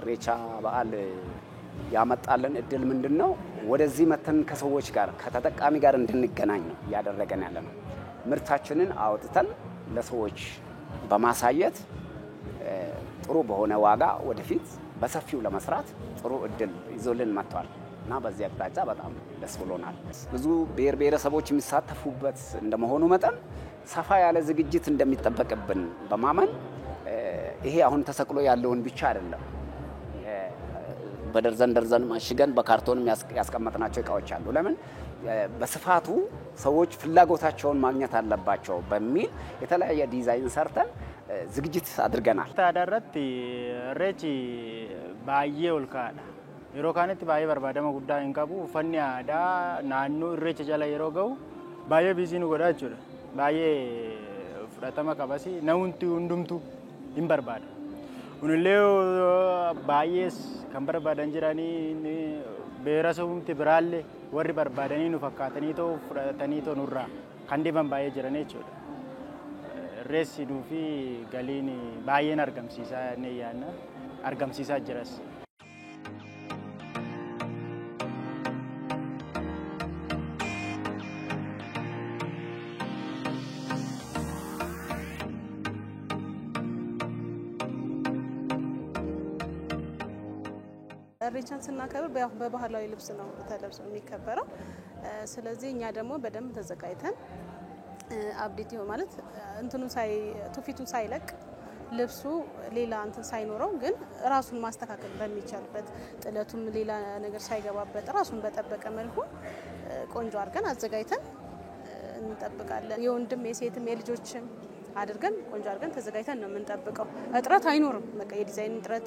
ሬቻ በዓል ያመጣልን እድል ምንድነው? ወደዚህ መተን ከሰዎች ጋር ከተጠቃሚ ጋር እንድንገናኝ ነው ያደረገን ያለነው። ምርታችንን አውጥተን ለሰዎች በማሳየት ጥሩ በሆነ ዋጋ ወደፊት በሰፊው ለመስራት ጥሩ እድል ይዞልን መጥቷል እና በዚህ አቅጣጫ በጣም ደስ ብሎናል። ብዙ ብሔር ብሔረሰቦች የሚሳተፉበት እንደመሆኑ መጠን ሰፋ ያለ ዝግጅት እንደሚጠበቅብን በማመን ይሄ አሁን ተሰቅሎ ያለውን ብቻ አይደለም በደርዘን ማሽገን በካርቶን ያስቀመጥናቸው እቃዎች አሉ። ለምን በስፋቱ ሰዎች ፍላጎታቸውን ማግኘት አለባቸው በሚል የተለያየ ዲዛይን ሰርተን ዝግጅት አድርገናል። ታዳረት ሬቺ ባዬ ወልካዳ የሮካነት ባዬ በርባደማ ጉዳይ እንካቡ ፈንያዳ ናኑ ሬቺ ጃላ የሮገው ባዬ ቢዚኑ ጎዳቹ ባዬ ፍራተማ ካባሲ ነውንቱ እንዱምቱ ይንበርባዳ ኡንሌው ባዬስ ከንበርባዳን ጅራኒ ቤራሰቡምቲ ብራሌ ወሪ በርባዳኒ ኑ ፈካተኒቶ ፍራተኒቶ ኑራ ካንዴባን ባዬ ጅራኔ ቾ ሬሲ ዱፊ ጋሊኒ ባዬን አርገምሲሳ ነያና አርገምሲሳ ጅራስ ሬቻን ስናከብር በባህላዊ ልብስ ነው ተለብሶ የሚከበረው። ስለዚህ እኛ ደግሞ በደንብ ተዘጋጅተን አብዴት ማለት እንትኑን ቱፊቱን ሳይለቅ ልብሱ ሌላ እንትን ሳይኖረው ግን ራሱን ማስተካከል በሚቻልበት ጥለቱም ሌላ ነገር ሳይገባበት ራሱን በጠበቀ መልኩ ቆንጆ አድርገን አዘጋጅተን እንጠብቃለን። የወንድም የሴትም የልጆችም አድርገን ቆንጆ አድርገን ተዘጋጅተን ነው የምንጠብቀው። እጥረት አይኖርም። በቃ የዲዛይን እጥረት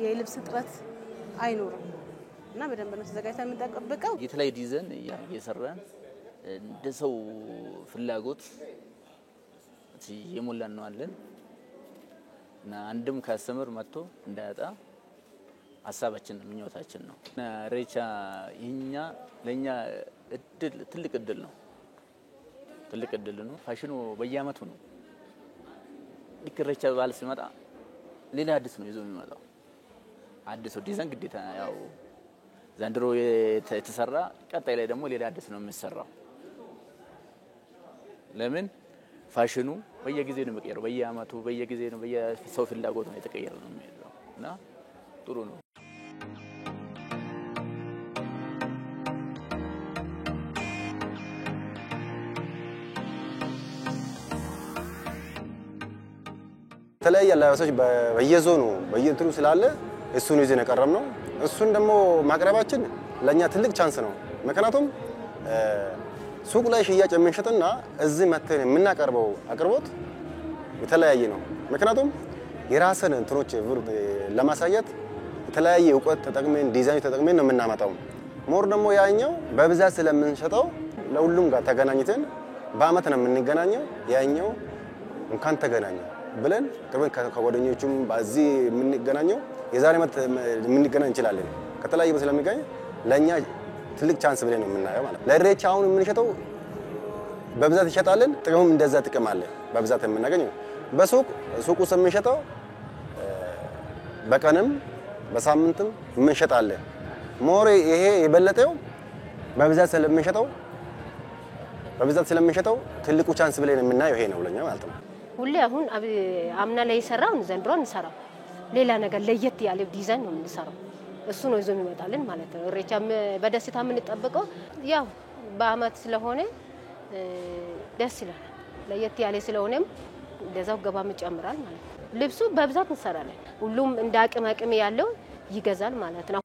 የልብስ እጥረት አይኖርም እና በደንብ ነው ተዘጋጅተን የምንጠብቀው። የተለያየ ዲዛይን እየሰራን እንደሰው ፍላጎት የሞላን ነው አለን እና አንድም ካስተመር መጥቶ እንዳያጣ ሐሳባችን ምኞታችን ነው። እና ሬቻ ለኛ እድል ትልቅ እድል ነው። ፋሽኑ በየአመቱ ነው። ልክ ሬቻ በዓል ሲመጣ ሌላ አዲስ ነው ይዞ የሚመጣው። አዲስ ዲዛይን ግዴታ ያው ዘንድሮ የተሰራ ቀጣይ ላይ ደግሞ ሌላ አዲስ ነው የሚሰራው። ለምን ፋሽኑ በየጊዜው ነው የሚቀየረው። በየአመቱ በየጊዜው ነው በየሰው ፍላጎት ነው የተቀየረው ነው የሚሄደው እና ጥሩ ነው። ተለያየ ላይሰዎች በየዞኑ በየእንትኑ ስላለ እሱን ይዘን የቀረብነው እሱን ደግሞ ማቅረባችን ለኛ ትልቅ ቻንስ ነው። ምክንያቱም ሱቅ ላይ ሽያጭ የምንሸጥና እዚህ መተን የምናቀርበው አቅርቦት የተለያየ ነው። ምክንያቱም የራስን እንትኖች ለማሳየት የተለያየ እውቀት ተጠቅመን ዲዛይን ተጠቅመን ነው የምናመጣው። ሞር ደግሞ ያኛው በብዛት ስለምንሸጠው ለሁሉም ጋር ተገናኝተን በአመት ነው የምንገናኘው። ያኛው እንኳን ተገናኘን ብለን ከጓደኞቹም በዚህ የምንገናኘው የዛሬ አመት የምንገናኝ እንችላለን። ከተለያየ ስለሚገኝ ለኛ ትልቅ ቻንስ ብለን ነው የምናየው ማለት ነው። ለሬቻ አሁን የምንሸጠው በብዛት ይሸጣልን። ጥቅሙም እንደዛ ጥቅም አለ። በብዛት የምናገኘው በሱቁ የምንሸጠው በቀንም በሳምንትም የምንሸጣለን። ሞሬ ይሄ የበለጠው በብዛት ስለምንሸጠው ትልቁ ቻንስ ብለን የምናየው ይሄ ነው ለኛ ማለት ነው። ሁሌ አሁን አምና ላይ ሰራው ዘንድሮ እንሰራው ሌላ ነገር ለየት ያለ ዲዛይን ነው የምንሰራው። እሱ ነው ይዞ የሚመጣልን ማለት ነው። ሬቻም በደስታ የምንጠብቀው ያው በአመት ስለሆነ ደስ ይላል። ለየት ያለ ስለሆነም እንደዛው ገባም ይጨምራል ማለት ነው። ልብሱ በብዛት እንሰራለን። ሁሉም እንደ አቅም ያለው ይገዛል ማለት ነው።